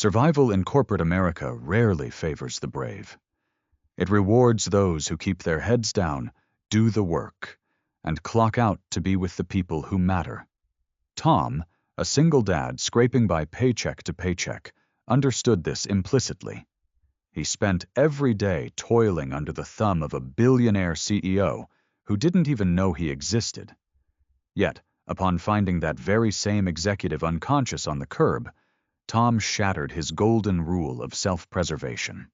Survival in corporate America rarely favors the brave. It rewards those who keep their heads down, do the work, and clock out to be with the people who matter. Tom, a single dad scraping by paycheck to paycheck, understood this implicitly. He spent every day toiling under the thumb of a billionaire CEO who didn't even know he existed. Yet, upon finding that very same executive unconscious on the curb, Tom shattered his golden rule of self-preservation.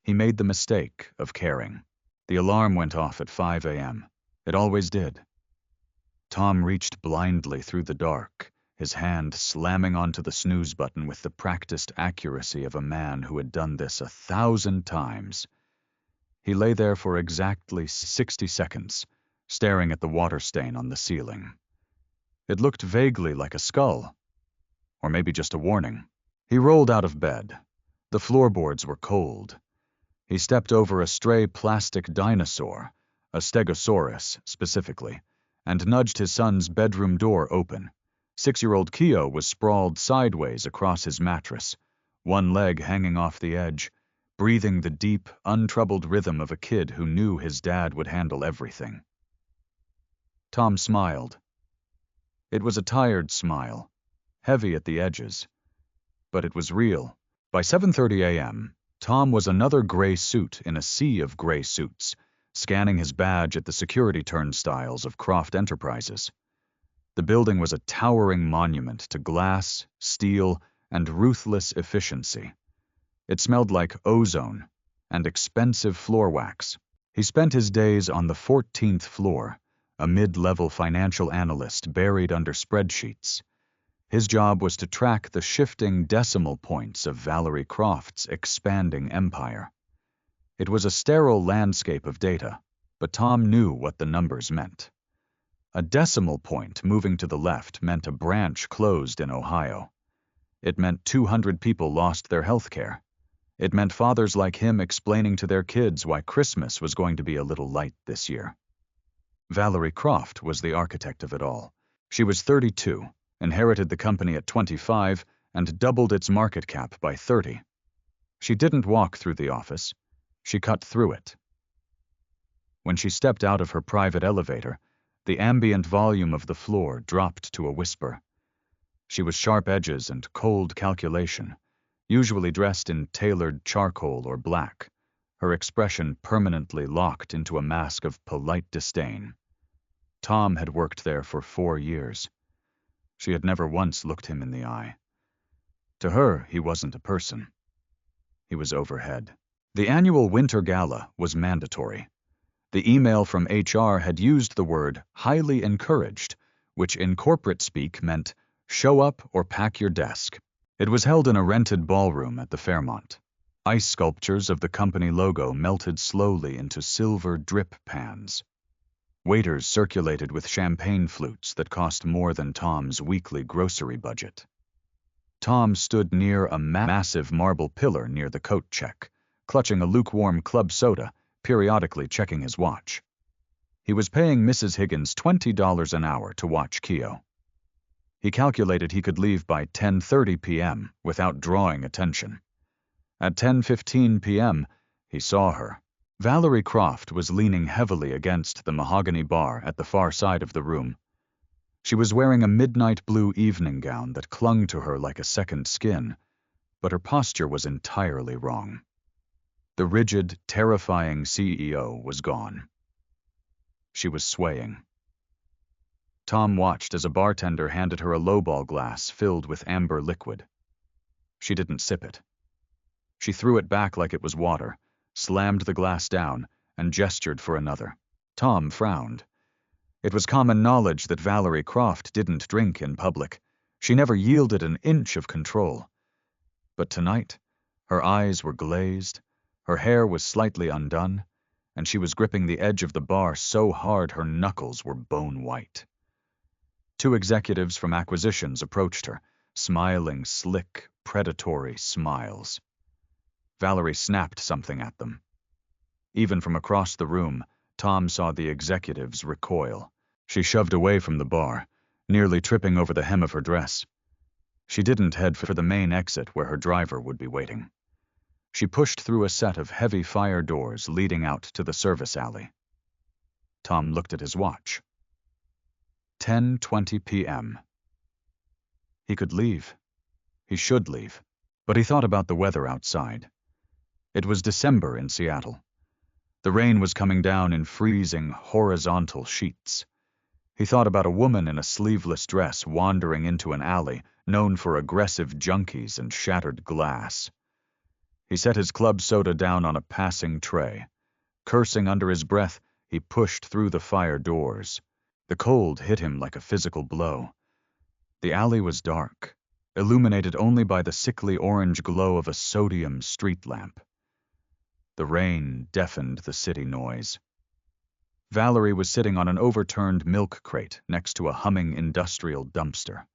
He made the mistake of caring. The alarm went off at 5 a.m. It always did. Tom reached blindly through the dark, his hand slamming onto the snooze button with the practiced accuracy of a man who had done this 1,000 times. He lay there for exactly 60 seconds, staring at the water stain on the ceiling. It looked vaguely like a skull, or maybe just a warning. He rolled out of bed. The floorboards were cold. He stepped over a stray plastic dinosaur, a stegosaurus specifically, and nudged his son's bedroom door open. 6-year-old Keo was sprawled sideways across his mattress, one leg hanging off the edge, breathing the deep, untroubled rhythm of a kid who knew his dad would handle everything. Tom smiled. It was a tired smile, heavy at the edges, but it was real. By 7:30 a.m., Tom was another gray suit in a sea of gray suits, scanning his badge at the security turnstiles of Croft Enterprises. The building was a towering monument to glass, steel, and ruthless efficiency. It smelled like ozone and expensive floor wax. He spent his days on the 14th floor, a mid-level financial analyst buried under spreadsheets. His job was to track the shifting decimal points of Valerie Croft's expanding empire. It was a sterile landscape of data, but Tom knew what the numbers meant. A decimal point moving to the left meant a branch closed in Ohio. It meant 200 people lost their health care. It meant fathers like him explaining to their kids why Christmas was going to be a little light this year. Valerie Croft was the architect of it all. She was 32, inherited the company at 25, and doubled its market cap by 30. She didn't walk through the office. She cut through it. When she stepped out of her private elevator, the ambient volume of the floor dropped to a whisper. She was sharp edges and cold calculation, usually dressed in tailored charcoal or black, her expression permanently locked into a mask of polite disdain. Tom had worked there for 4 years. She had never once looked him in the eye. To her, he wasn't a person. He was overhead. The annual winter gala was mandatory. The email from HR had used the word highly encouraged, which in corporate speak meant show up or pack your desk. It was held in a rented ballroom at the Fairmont. Ice sculptures of the company logo melted slowly into silver drip pans. Waiters circulated with champagne flutes that cost more than Tom's weekly grocery budget. Tom stood near a massive marble pillar near the coat check, clutching a lukewarm club soda, periodically checking his watch. He was paying Mrs. Higgins $20 an hour to watch Keo. He calculated he could leave by 10:30 p.m. without drawing attention. At 10:15 p.m., he saw her. Valerie Croft was leaning heavily against the mahogany bar at the far side of the room. She was wearing a midnight blue evening gown that clung to her like a second skin, but her posture was entirely wrong. The rigid, terrifying CEO was gone. She was swaying. Tom watched as a bartender handed her a lowball glass filled with amber liquid. She didn't sip it. She threw it back like it was water, slammed the glass down, and gestured for another. Tom frowned. It was common knowledge that Valerie Croft didn't drink in public. She never yielded an inch of control. But tonight, her eyes were glazed, her hair was slightly undone, and she was gripping the edge of the bar so hard her knuckles were bone white. 2 executives from acquisitions approached her, smiling slick, predatory smiles. Valerie snapped something at them. Even from across the room, Tom saw the executives recoil. She shoved away from the bar, nearly tripping over the hem of her dress. She didn't head for the main exit where her driver would be waiting. She pushed through a set of heavy fire doors leading out to the service alley. Tom looked at his watch. 10:20 p.m. He could leave. He should leave. But he thought about the weather outside. It was December in Seattle. The rain was coming down in freezing, horizontal sheets. He thought about a woman in a sleeveless dress wandering into an alley known for aggressive junkies and shattered glass. He set his club soda down on a passing tray. Cursing under his breath, he pushed through the fire doors. The cold hit him like a physical blow. The alley was dark, illuminated only by the sickly orange glow of a sodium street lamp. The rain deafened the city noise. Valerie was sitting on an overturned milk crate next to a humming industrial dumpster.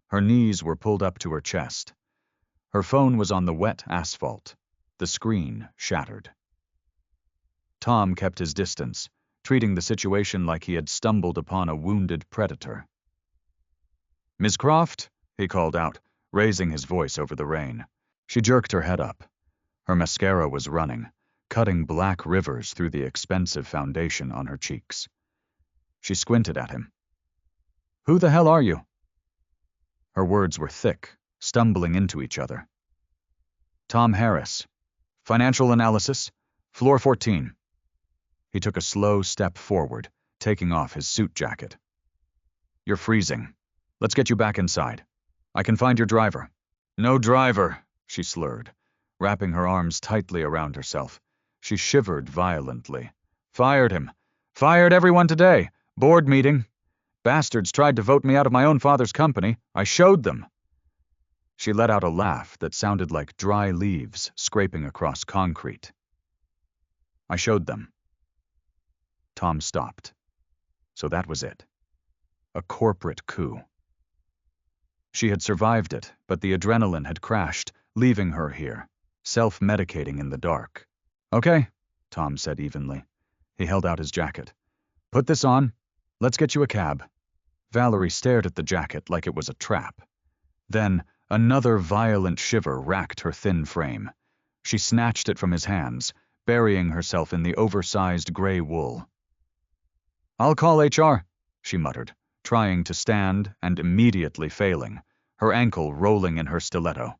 Her knees were pulled up to her chest. Her phone was on the wet asphalt, the screen shattered. Tom kept his distance, treating the situation like he had stumbled upon a wounded predator. "Miss Croft?" he called out, raising his voice over the rain. She jerked her head up. Her mascara was running, cutting black rivers through the expensive foundation on her cheeks. She squinted at him. "Who the hell are you?" Her words were thick, stumbling into each other. "Tom Harris. Financial analysis. Floor 14. He took a slow step forward, taking off his suit jacket. "You're freezing. Let's get you back inside. I can find your driver." "No driver," she slurred, wrapping her arms tightly around herself. She shivered violently. "Fired him. Fired everyone today. Board meeting. Bastards tried to vote me out of my own father's company. I showed them." She let out a laugh that sounded like dry leaves scraping across concrete. "I showed them." Tom stopped. So that was it. A corporate coup. She had survived it, but the adrenaline had crashed, leaving her here, self-medicating in the dark. "Okay," Tom said evenly. He held out his jacket. "Put this on. Let's get you a cab." Valerie stared at the jacket like it was a trap. Then, another violent shiver racked her thin frame. She snatched it from his hands, burying herself in the oversized gray wool. "I'll call HR," she muttered, trying to stand and immediately failing, her ankle rolling in her stiletto.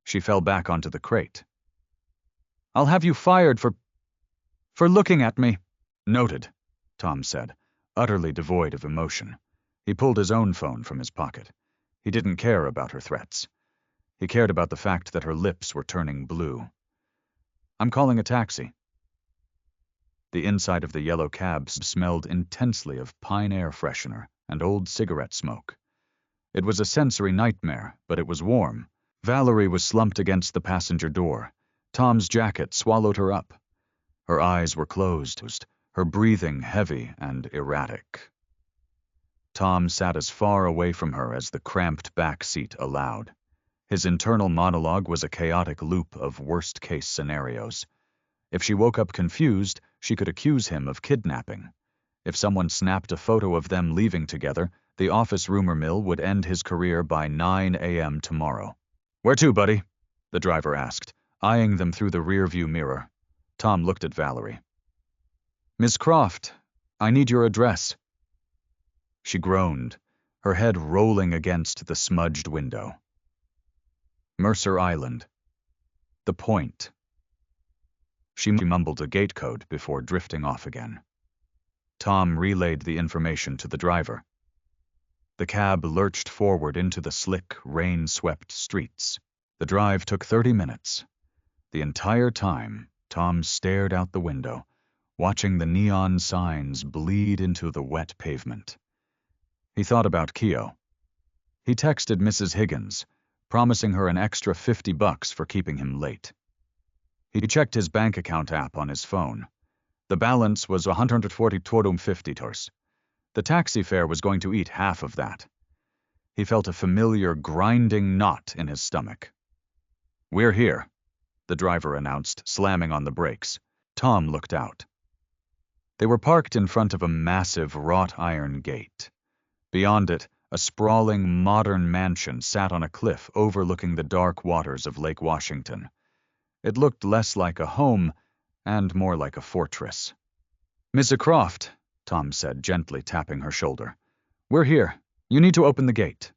She fell back onto the crate. "I'll have you fired for looking at me." "Noted," Tom said, utterly devoid of emotion. He pulled his own phone from his pocket. He didn't care about her threats. He cared about the fact that her lips were turning blue. "I'm calling a taxi." The inside of the yellow cab smelled intensely of pine air freshener and old cigarette smoke. It was a sensory nightmare, but it was warm. Valerie was slumped against the passenger door. Tom's jacket swallowed her up. Her eyes were closed, her breathing heavy and erratic. Tom sat as far away from her as the cramped back seat allowed. His internal monologue was a chaotic loop of worst-case scenarios. If she woke up confused, she could accuse him of kidnapping. If someone snapped a photo of them leaving together, the office rumor mill would end his career by 9 a.m. tomorrow. "Where to, buddy?" the driver asked, eyeing them through the rearview mirror. Tom looked at Valerie. "Miss Croft, I need your address." She groaned, her head rolling against the smudged window. "Mercer Island. The Point." She mumbled a gate code before drifting off again. Tom relayed the information to the driver. The cab lurched forward into the slick, rain-swept streets. The drive took 30 minutes. The entire time, Tom stared out the window, watching the neon signs bleed into the wet pavement. He thought about Keo. He texted Mrs. Higgins, promising her an extra $50 for keeping him late. He checked his bank account app on his phone. The balance was $140.50. The taxi fare was going to eat half of that. He felt a familiar grinding knot in his stomach. "We're here," the driver announced, slamming on the brakes. Tom looked out. They were parked in front of a massive wrought iron gate. Beyond it, A sprawling, modern mansion sat on a cliff overlooking the dark waters of Lake Washington. It looked less like a home and more like a fortress. "Mrs. Croft," Tom said, gently tapping her shoulder. "We're here. You need to open the gate."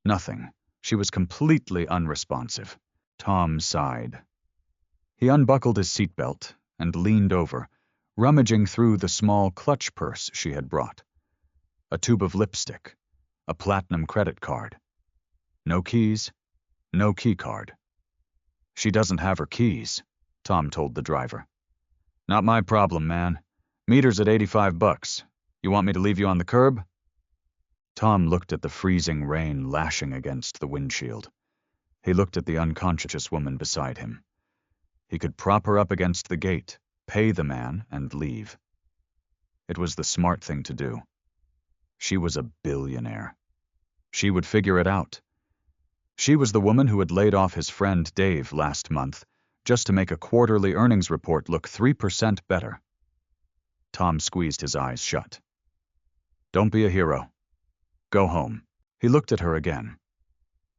Nothing. She was completely unresponsive. Tom sighed. He unbuckled his seatbelt and leaned over, rummaging through the small clutch purse she had brought. A tube of lipstick, a platinum credit card. No keys, no key card. "She doesn't have her keys," Tom told the driver. "Not my problem, man. Meter's at $85. You want me to leave you on the curb?" Tom looked at the freezing rain lashing against the windshield. He looked at the unconscious woman beside him. He could prop her up against the gate, pay the man, and leave. It was the smart thing to do. She was a billionaire. She would figure it out. She was the woman who had laid off his friend Dave last month just to make a quarterly earnings report look 3% better. Tom squeezed his eyes shut. "Don't be a hero. Go home." He looked at her again.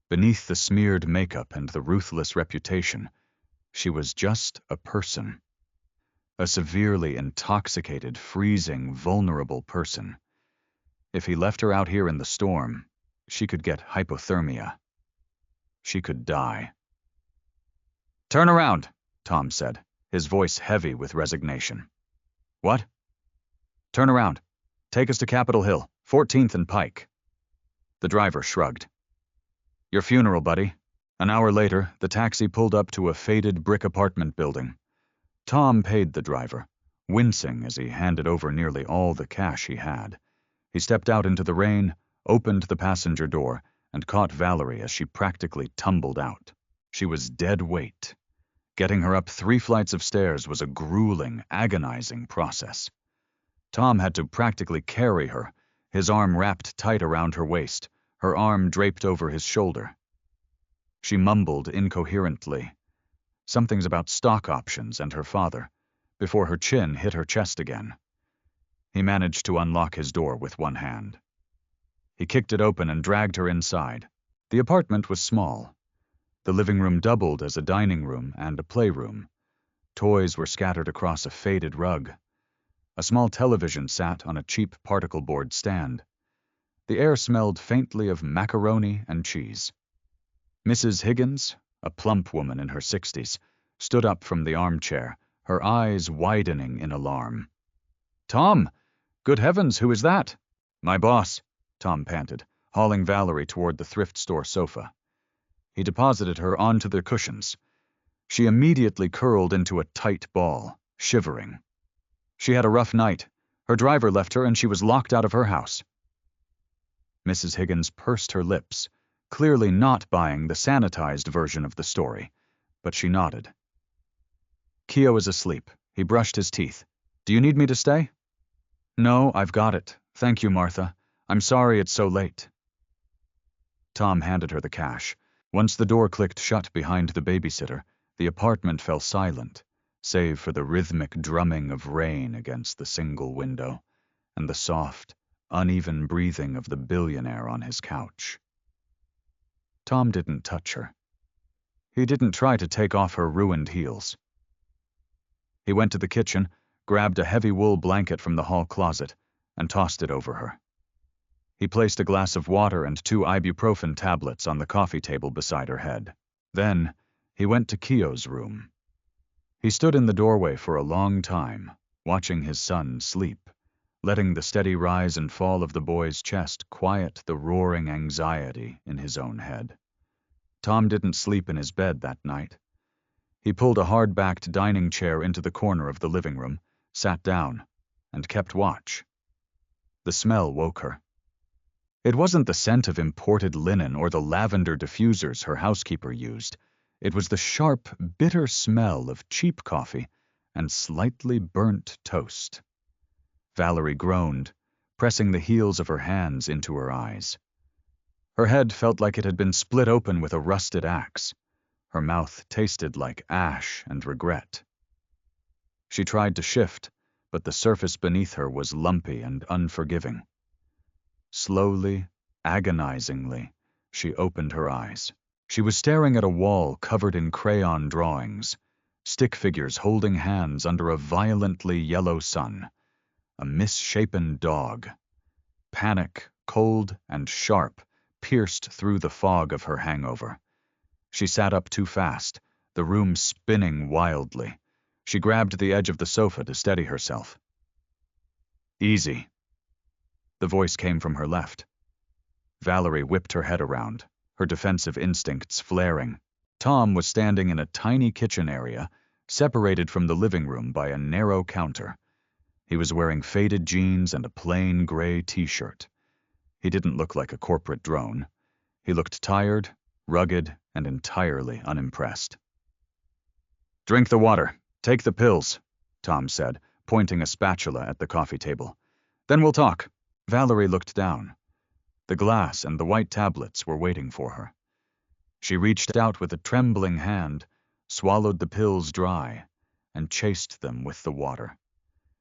Beneath the smeared makeup and the ruthless reputation, she was just a person. A severely intoxicated, freezing, vulnerable person. If he left her out here in the storm, she could get hypothermia. She could die. "Turn around," Tom said, his voice heavy with resignation. "What?" "Turn around. Take us to Capitol Hill, 14th and Pike." The driver shrugged. "Your funeral, buddy." An hour later, the taxi pulled up to a faded brick apartment building. Tom paid the driver, wincing as he handed over nearly all the cash he had. He stepped out into the rain, opened the passenger door, and caught Valerie as she practically tumbled out. She was dead weight. Getting her up 3 flights of stairs was a grueling, agonizing process. Tom had to practically carry her, his arm wrapped tight around her waist, her arm draped over his shoulder. She mumbled incoherently. Something's about stock options and her father, before her chin hit her chest again. He managed to unlock his door with one hand. He kicked it open and dragged her inside. The apartment was small. The living room doubled as a dining room and a playroom. Toys were scattered across a faded rug. A small television sat on a cheap particle board stand. The air smelled faintly of macaroni and cheese. Mrs. Higgins, a plump woman in her 60s, stood up from the armchair, her eyes widening in alarm. "Tom! Good heavens, who is that?" "My boss," Tom panted, hauling Valerie toward the thrift store sofa. He deposited her onto the cushions. She immediately curled into a tight ball, shivering. She had a rough night. Her driver left her and she was locked out of her house. Mrs. Higgins pursed her lips, clearly not buying the sanitized version of the story, but she nodded. "Keo is asleep. He brushed his teeth. Do you need me to stay?" "No, I've got it. Thank you, Martha. I'm sorry it's so late." Tom handed her the cash. Once the door clicked shut behind the babysitter, the apartment fell silent, save for the rhythmic drumming of rain against the single window, and the soft, uneven breathing of the billionaire on his couch. Tom didn't touch her. He didn't try to take off her ruined heels. He went to the kitchen, grabbed a heavy wool blanket from the hall closet, and tossed it over her. He placed a glass of water and 2 ibuprofen tablets on the coffee table beside her head. Then, he went to Keo's room. He stood in the doorway for a long time, watching his son sleep, letting the steady rise and fall of the boy's chest quiet the roaring anxiety in his own head. Tom didn't sleep in his bed that night. He pulled a hard-backed dining chair into the corner of the living room, sat down, and kept watch. The smell woke her. It wasn't the scent of imported linen or the lavender diffusers her housekeeper used. It was the sharp, bitter smell of cheap coffee and slightly burnt toast. Valerie groaned, pressing the heels of her hands into her eyes. Her head felt like it had been split open with a rusted axe. Her mouth tasted like ash and regret. She tried to shift, but the surface beneath her was lumpy and unforgiving. Slowly, agonizingly, she opened her eyes. She was staring at a wall covered in crayon drawings, stick figures holding hands under a violently yellow sun, a misshapen dog. Panic, cold and sharp, pierced through the fog of her hangover. She sat up too fast, the room spinning wildly. She grabbed the edge of the sofa to steady herself. "Easy." The voice came from her left. Valerie whipped her head around, her defensive instincts flaring. Tom was standing in a tiny kitchen area, separated from the living room by a narrow counter. He was wearing faded jeans and a plain gray t-shirt. He didn't look like a corporate drone. He looked tired, rugged, and entirely unimpressed. "Drink the water. Take the pills," Tom said, pointing a spatula at the coffee table. "Then we'll talk." Valerie looked down. The glass and the white tablets were waiting for her. She reached out with a trembling hand, swallowed the pills dry, and chased them with the water.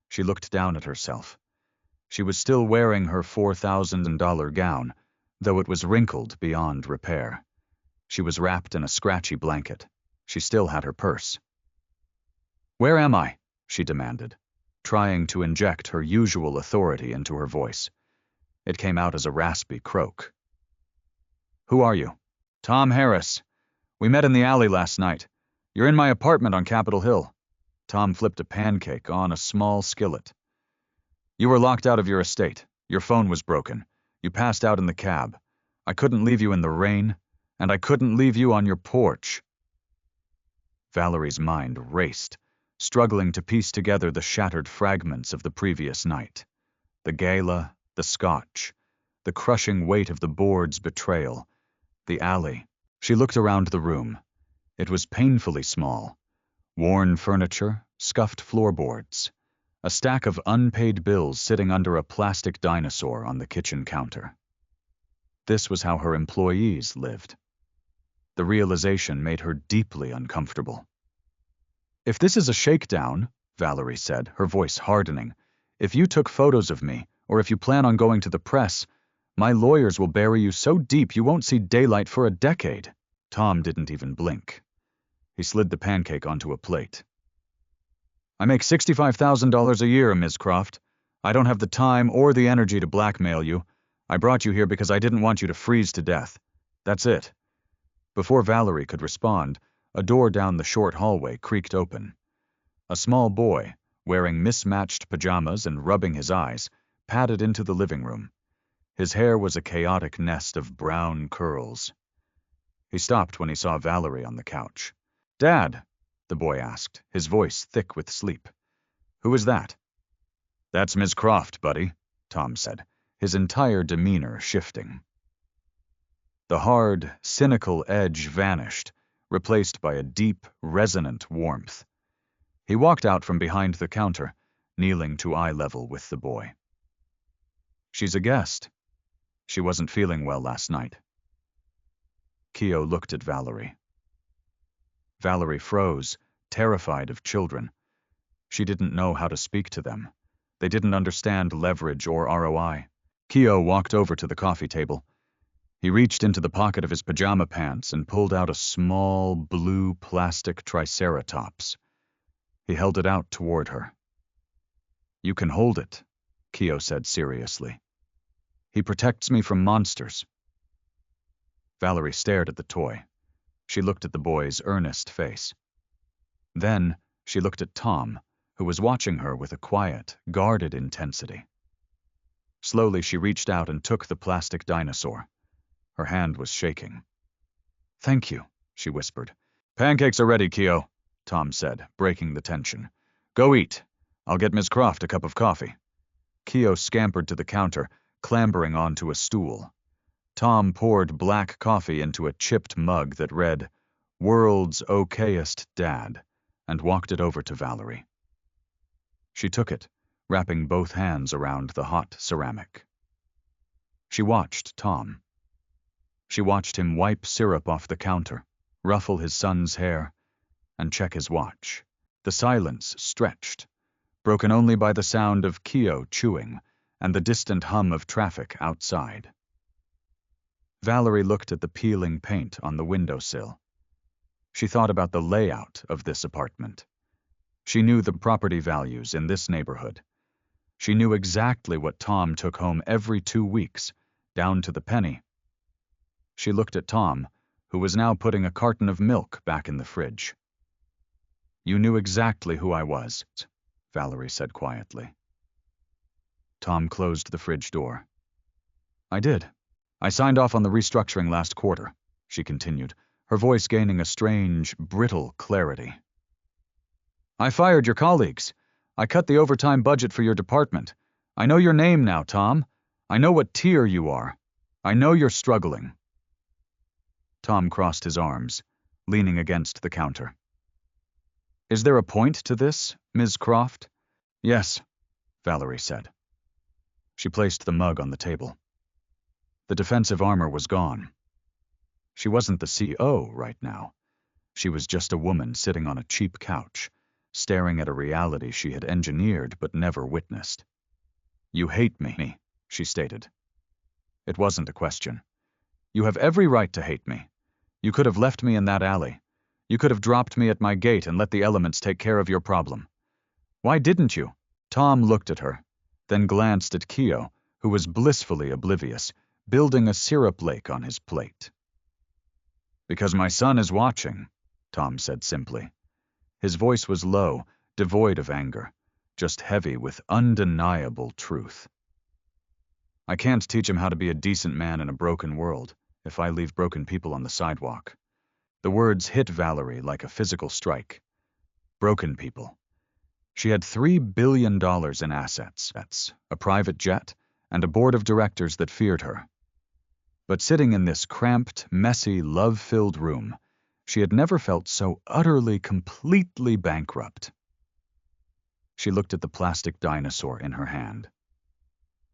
She looked down at herself. She was still wearing her $4,000 gown, though it was wrinkled beyond repair. She was wrapped in a scratchy blanket. She still had her purse. "Where am I?" she demanded, trying to inject her usual authority into her voice. It came out as a raspy croak. "Who are you?" "Tom Harris. We met in the alley last night. You're in my apartment on Capitol Hill." Tom flipped a pancake on a small skillet. "You were locked out of your estate. Your phone was broken. You passed out in the cab. I couldn't leave you in the rain, and I couldn't leave you on your porch." Valerie's mind raced, struggling to piece together the shattered fragments of the previous night. The gala, the scotch, the crushing weight of the board's betrayal, the alley. She looked around the room. It was painfully small. Worn furniture, scuffed floorboards, a stack of unpaid bills sitting under a plastic dinosaur on the kitchen counter. This was how her employees lived. The realization made her deeply uncomfortable. "If this is a shakedown," Valerie said, her voice hardening, "if you took photos of me, or if you plan on going to the press, my lawyers will bury you so deep you won't see daylight for a decade." Tom didn't even blink. He slid the pancake onto a plate. "I make $65,000 a year, Ms. Croft. I don't have the time or the energy to blackmail you. I brought you here because I didn't want you to freeze to death. That's it." Before Valerie could respond, a door down the short hallway creaked open. A small boy, wearing mismatched pajamas and rubbing his eyes, padded into the living room. His hair was a chaotic nest of brown curls. He stopped when he saw Valerie on the couch. "Dad," the boy asked, his voice thick with sleep. "Who is that?" "That's Miss Croft, buddy," Tom said, his entire demeanor shifting. The hard, cynical edge vanished, replaced by a deep, resonant warmth. He walked out from behind the counter, kneeling to eye level with the boy. "She's a guest. She wasn't feeling well last night." Keo looked at Valerie. Valerie froze, terrified of children. She didn't know how to speak to them. They didn't understand leverage or ROI. Keo walked over to the coffee table. He reached into the pocket of his pajama pants and pulled out a small, blue plastic triceratops. He held it out toward her. "You can hold it," Keo said seriously. "He protects me from monsters." Valerie stared at the toy. She looked at the boy's earnest face. Then she looked at Tom, who was watching her with a quiet, guarded intensity. Slowly she reached out and took the plastic dinosaur. Her hand was shaking. "Thank you," she whispered. "Pancakes are ready, Keo," Tom said, breaking the tension. "Go eat. I'll get Miss Croft a cup of coffee." Keo scampered to the counter, clambering onto a stool. Tom poured black coffee into a chipped mug that read, "World's Okayest Dad," and walked it over to Valerie. She took it, wrapping both hands around the hot ceramic. She watched Tom. She watched him wipe syrup off the counter, ruffle his son's hair, and check his watch. The silence stretched, broken only by the sound of Keo chewing and the distant hum of traffic outside. Valerie looked at the peeling paint on the windowsill. She thought about the layout of this apartment. She knew the property values in this neighborhood. She knew exactly what Tom took home every 2 weeks, down to the penny. She looked at Tom, who was now putting a carton of milk back in the fridge. "You knew exactly who I was," Valerie said quietly. Tom closed the fridge door. "I did. I signed off on the restructuring last quarter," she continued, her voice gaining a strange, brittle clarity. "I fired your colleagues. I cut the overtime budget for your department. I know your name now, Tom. I know what tier you are. I know you're struggling." Tom crossed his arms, leaning against the counter. "Is there a point to this, Ms. Croft?" "Yes," Valerie said. She placed the mug on the table. The defensive armor was gone. She wasn't the CEO right now. She was just a woman sitting on a cheap couch, staring at a reality she had engineered but never witnessed. "You hate me," she stated. It wasn't a question. "You have every right to hate me. You could have left me in that alley. You could have dropped me at my gate and let the elements take care of your problem. Why didn't you?" Tom looked at her, then glanced at Keo, who was blissfully oblivious, building a syrup lake on his plate. "Because my son is watching," Tom said simply. His voice was low, devoid of anger, just heavy with undeniable truth. "I can't teach him how to be a decent man in a broken world if I leave broken people on the sidewalk." The words hit Valerie like a physical strike. Broken people. She had $3 billion in assets, a private jet, and a board of directors that feared her. But sitting in this cramped, messy, love-filled room, she had never felt so utterly, completely bankrupt. She looked at the plastic dinosaur in her hand.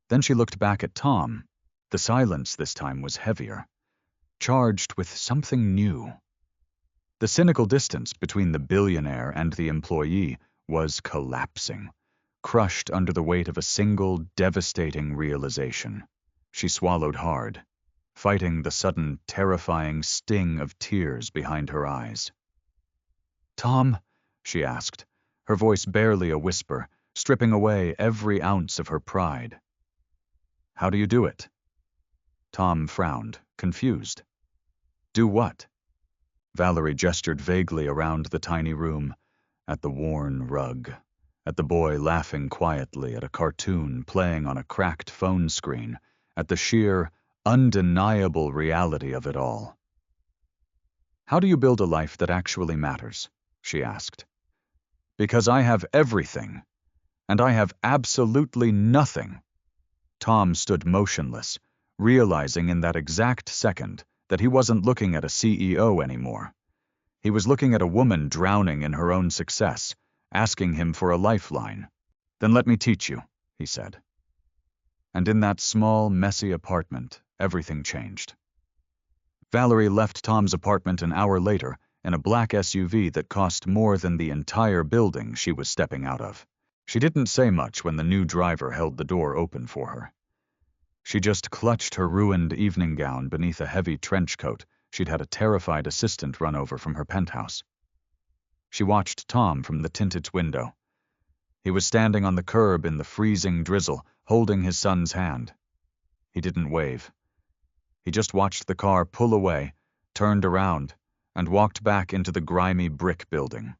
Then she looked back at Tom. The silence this time was heavier, charged with something new. The cynical distance between the billionaire and the employee was collapsing, crushed under the weight of a single, devastating realization. She swallowed hard, fighting the sudden, terrifying sting of tears behind her eyes. "Tom?" she asked, her voice barely a whisper, stripping away every ounce of her pride. "How do you do it?" Tom frowned, confused. "Do what?" Valerie gestured vaguely around the tiny room, at the worn rug, at the boy laughing quietly at a cartoon playing on a cracked phone screen, at the sheer, undeniable reality of it all. "How do you build a life that actually matters?" she asked. "Because I have everything, and I have absolutely nothing." Tom stood motionless, realizing in that exact second that he wasn't looking at a CEO anymore. He was looking at a woman drowning in her own success, asking him for a lifeline. "Then let me teach you," he said. And in that small, messy apartment, everything changed. Valerie left Tom's apartment an hour later in a black SUV that cost more than the entire building she was stepping out of. She didn't say much when the new driver held the door open for her. She just clutched her ruined evening gown beneath a heavy trench coat she'd had a terrified assistant run over from her penthouse. She watched Tom from the tinted window. He was standing on the curb in the freezing drizzle, holding his son's hand. He didn't wave. He just watched the car pull away, turned around, and walked back into the grimy brick building.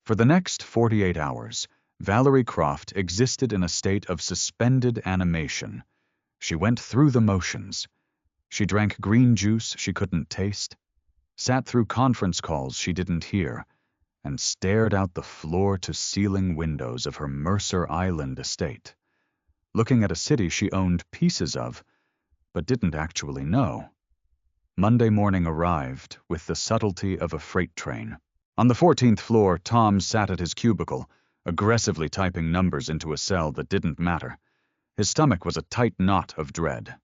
For the next 48 hours, Valerie Croft existed in a state of suspended animation. She went through the motions. She drank green juice she couldn't taste, sat through conference calls she didn't hear, and stared out the floor-to-ceiling windows of her Mercer Island estate, looking at a city she owned pieces of, but didn't actually know. Monday morning arrived with the subtlety of a freight train. On the 14th floor, Tom sat at his cubicle, aggressively typing numbers into a cell that didn't matter. His stomach was a tight knot of dread.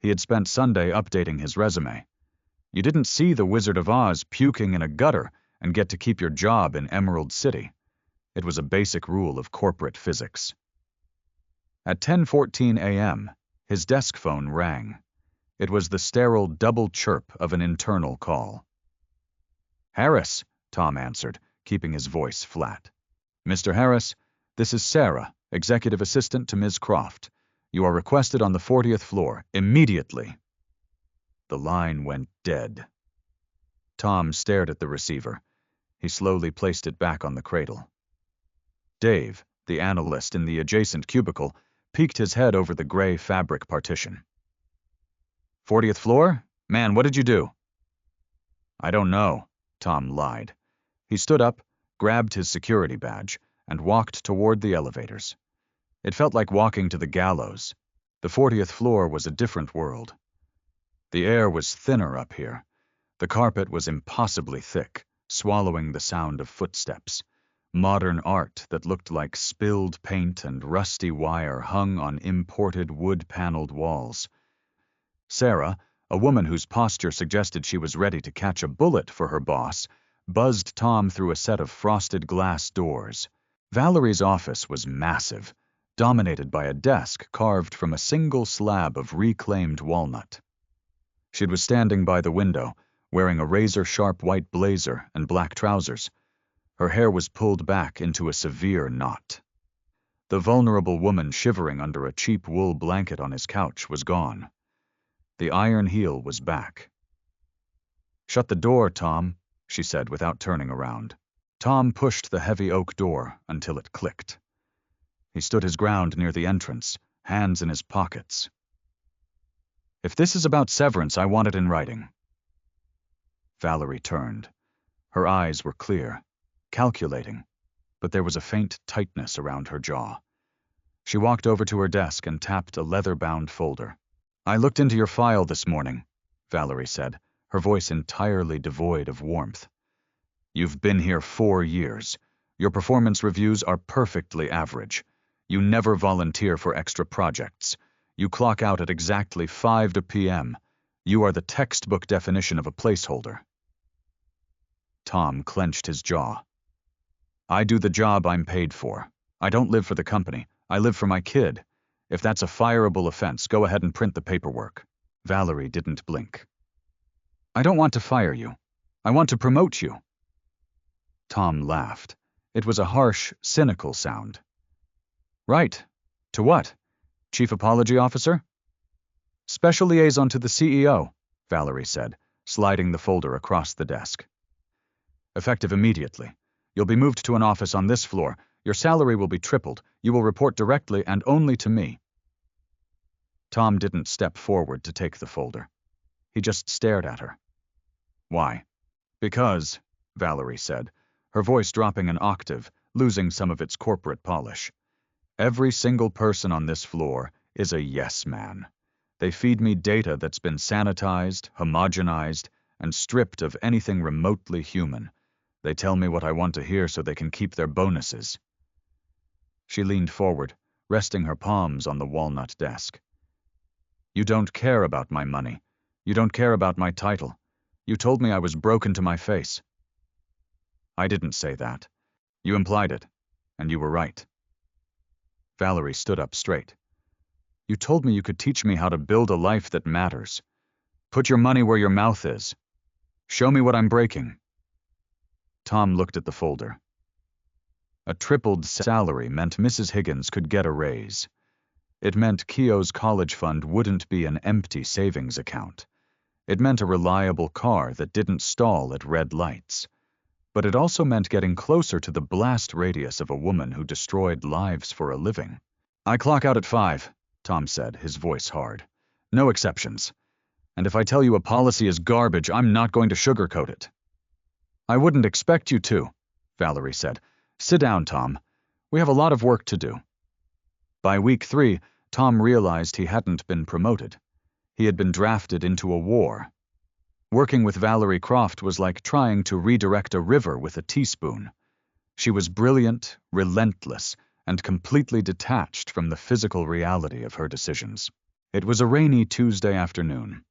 He had spent Sunday updating his resume. You didn't see the Wizard of Oz puking in a gutter and get to keep your job in Emerald City. It was a basic rule of corporate physics. At 10:14 a.m., his desk phone rang. It was the sterile double chirp of an internal call. "Harris," Tom answered, keeping his voice flat. "Mr. Harris, this is Sarah, executive assistant to Ms. Croft. You are requested on the 40th floor, immediately." The line went dead. Tom stared at the receiver. He slowly placed it back on the cradle. Dave, the analyst in the adjacent cubicle, peeked his head over the gray fabric partition. "40th floor? Man, what did you do?" "I don't know," Tom lied. He stood up, grabbed his security badge, and walked toward the elevators. It felt like walking to the gallows. The 40th floor was a different world. The air was thinner up here. The carpet was impossibly thick, swallowing the sound of footsteps. Modern art that looked like spilled paint and rusty wire hung on imported wood-paneled walls. Sarah, a woman whose posture suggested she was ready to catch a bullet for her boss, buzzed Tom through a set of frosted glass doors. Valerie's office was massive, dominated by a desk carved from a single slab of reclaimed walnut. She was standing by the window, wearing a razor-sharp white blazer and black trousers. Her hair was pulled back into a severe knot. The vulnerable woman shivering under a cheap wool blanket on his couch was gone. The iron heel was back. "Shut the door, Tom," she said without turning around. Tom pushed the heavy oak door until it clicked. He stood his ground near the entrance, hands in his pockets. "If this is about severance, I want it in writing." Valerie turned. Her eyes were clear, calculating, but there was a faint tightness around her jaw. She walked over to her desk and tapped a leather-bound folder. "I looked into your file this morning," Valerie said, her voice entirely devoid of warmth. "You've been here 4 years. Your performance reviews are perfectly average. You never volunteer for extra projects. You clock out at exactly 5 p.m. You are the textbook definition of a placeholder." Tom clenched his jaw. "I do the job I'm paid for. I don't live for the company. I live for my kid. If that's a fireable offense, go ahead and print the paperwork." Valerie didn't blink. "I don't want to fire you. I want to promote you." Tom laughed. It was a harsh, cynical sound. "Right. To what? Chief Apology Officer?" "Special liaison to the CEO," Valerie said, sliding the folder across the desk. "Effective immediately. You'll be moved to an office on this floor. Your salary will be tripled. You will report directly and only to me." Tom didn't step forward to take the folder. He just stared at her. "Why?" "Because," Valerie said, her voice dropping an octave, losing some of its corporate polish, "every single person on this floor is a yes man. They feed me data that's been sanitized, homogenized, and stripped of anything remotely human. They tell me what I want to hear so they can keep their bonuses." She leaned forward, resting her palms on the walnut desk. "You don't care about my money. You don't care about my title. You told me I was broken to my face." "I didn't say that. You implied it, and you were right." Valerie stood up straight. "You told me you could teach me how to build a life that matters. Put your money where your mouth is. Show me what I'm breaking." Tom looked at the folder. A tripled salary meant Mrs. Higgins could get a raise. It meant Keogh's college fund wouldn't be an empty savings account. It meant a reliable car that didn't stall at red lights. But it also meant getting closer to the blast radius of a woman who destroyed lives for a living. "I clock out at 5, Tom said, his voice hard. "No exceptions. And if I tell you a policy is garbage, I'm not going to sugarcoat it." "I wouldn't expect you to," Valerie said. "Sit down, Tom. We have a lot of work to do." By week 3, Tom realized he hadn't been promoted. He had been drafted into a war. Working with Valerie Croft was like trying to redirect a river with a teaspoon. She was brilliant, relentless, and completely detached from the physical reality of her decisions. It was a rainy Tuesday afternoon.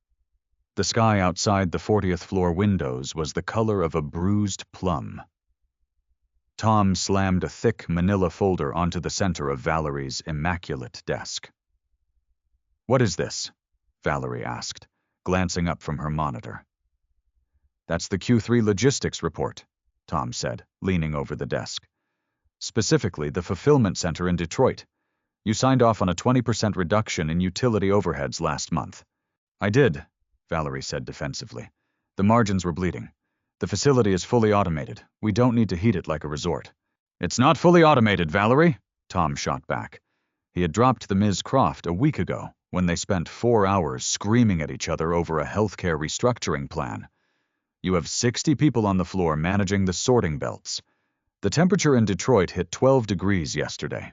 The sky outside the 40th floor windows was the color of a bruised plum. Tom slammed a thick manila folder onto the center of Valerie's immaculate desk. "What is this?" Valerie asked, glancing up from her monitor. "That's the Q3 logistics report," Tom said, leaning over the desk. "Specifically, the fulfillment center in Detroit. You signed off on a 20% reduction in utility overheads last month." "I did," Valerie said defensively. "The margins were bleeding. The facility is fully automated. We don't need to heat it like a resort." "It's not fully automated, Valerie," Tom shot back. He had dropped the Ms. Croft a week ago when they spent 4 hours screaming at each other over a healthcare restructuring plan. "You have 60 people on the floor managing the sorting belts. The temperature in Detroit hit 12 degrees yesterday.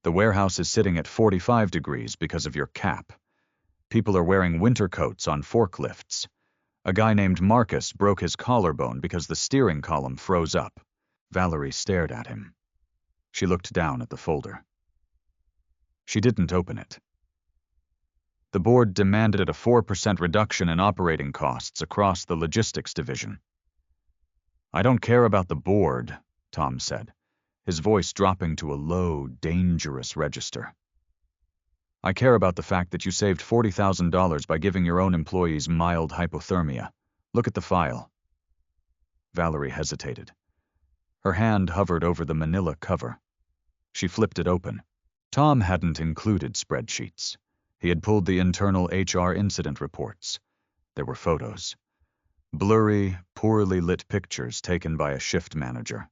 The warehouse is sitting at 45 degrees because of your cap. People are wearing winter coats on forklifts. A guy named Marcus broke his collarbone because the steering column froze up." Valerie stared at him. She looked down at the folder. She didn't open it. "The board demanded a 4% reduction in operating costs across the logistics division." "I don't care about the board," Tom said, his voice dropping to a low, dangerous register. "I care about the fact that you saved $40,000 by giving your own employees mild hypothermia. Look at the file." Valerie hesitated. Her hand hovered over the manila cover. She flipped it open. Tom hadn't included spreadsheets. He had pulled the internal HR incident reports. There were photos. Blurry, poorly lit pictures taken by a shift manager.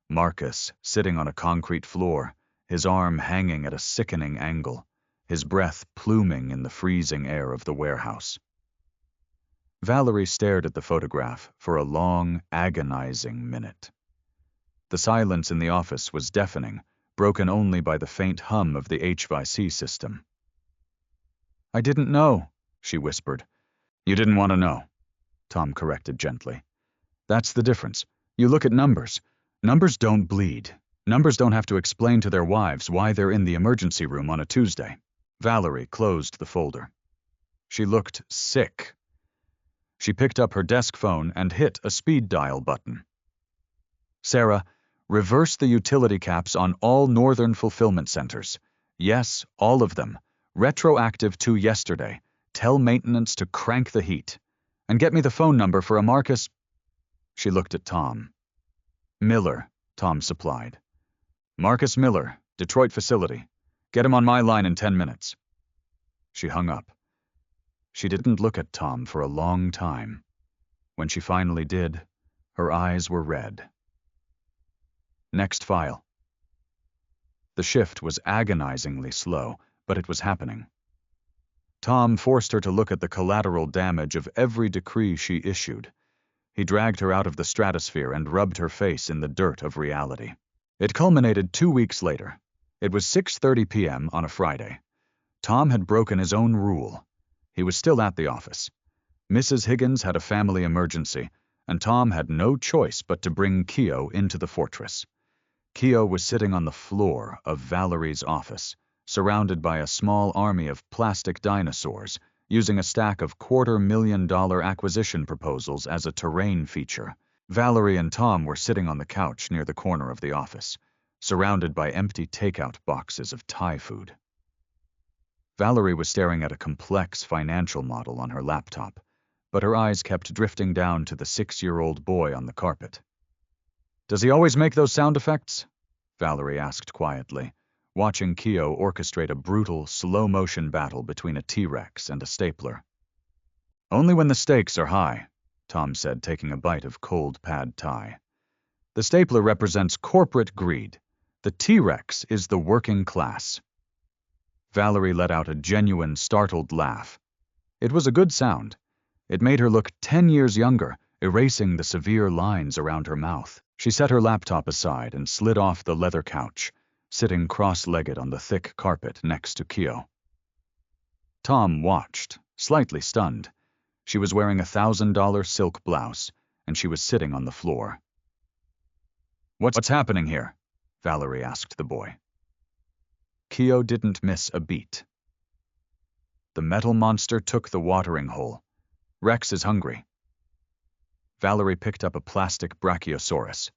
Marcus, sitting on a concrete floor, his arm hanging at a sickening angle, his breath pluming in the freezing air of the warehouse. Valerie stared at the photograph for a long, agonizing minute. The silence in the office was deafening, broken only by the faint hum of the HVAC system. "I didn't know," she whispered. "You didn't want to know," Tom corrected gently. "That's the difference. You look at numbers. Numbers don't bleed. Numbers don't have to explain to their wives why they're in the emergency room on a Tuesday." Valerie closed the folder. She looked sick. She picked up her desk phone and hit a speed dial button. "Sarah, reverse the utility caps on all northern fulfillment centers. Yes, all of them. Retroactive to yesterday. Tell maintenance to crank the heat. And get me the phone number for a Marcus." She looked at Tom. "Miller," Tom supplied. "Marcus Miller, Detroit facility. Get him on my line in 10 minutes. She hung up. She didn't look at Tom for a long time. When she finally did, her eyes were red. Next file. The shift was agonizingly slow, but it was happening. Tom forced her to look at the collateral damage of every decree she issued. He dragged her out of the stratosphere and rubbed her face in the dirt of reality. It culminated 2 weeks later. It was 6:30 p.m. on a Friday. Tom had broken his own rule. He was still at the office. Mrs. Higgins had a family emergency, and Tom had no choice but to bring Keo into the fortress. Keo was sitting on the floor of Valerie's office, surrounded by a small army of plastic dinosaurs, using a stack of $250,000 acquisition proposals as a terrain feature. Valerie and Tom were sitting on the couch near the corner of the office, surrounded by empty takeout boxes of Thai food. Valerie was staring at a complex financial model on her laptop, but her eyes kept drifting down to the 6-year-old boy on the carpet. "Does he always make those sound effects?" Valerie asked quietly, watching Keo orchestrate a brutal, slow-motion battle between a T-Rex and a stapler. "Only when the stakes are high," Tom said, taking a bite of cold pad thai. "The stapler represents corporate greed. The T-Rex is the working class." Valerie let out a genuine, startled laugh. It was a good sound. It made her look 10 years younger, erasing the severe lines around her mouth. She set her laptop aside and slid off the leather couch, sitting cross-legged on the thick carpet next to Keo. Tom watched, slightly stunned. She was wearing a $1,000 silk blouse, and she was sitting on the floor. What's happening here?" Valerie asked the boy. Keo didn't miss a beat. "The metal monster took the watering hole. Rex is hungry." Valerie picked up a plastic brachiosaurus.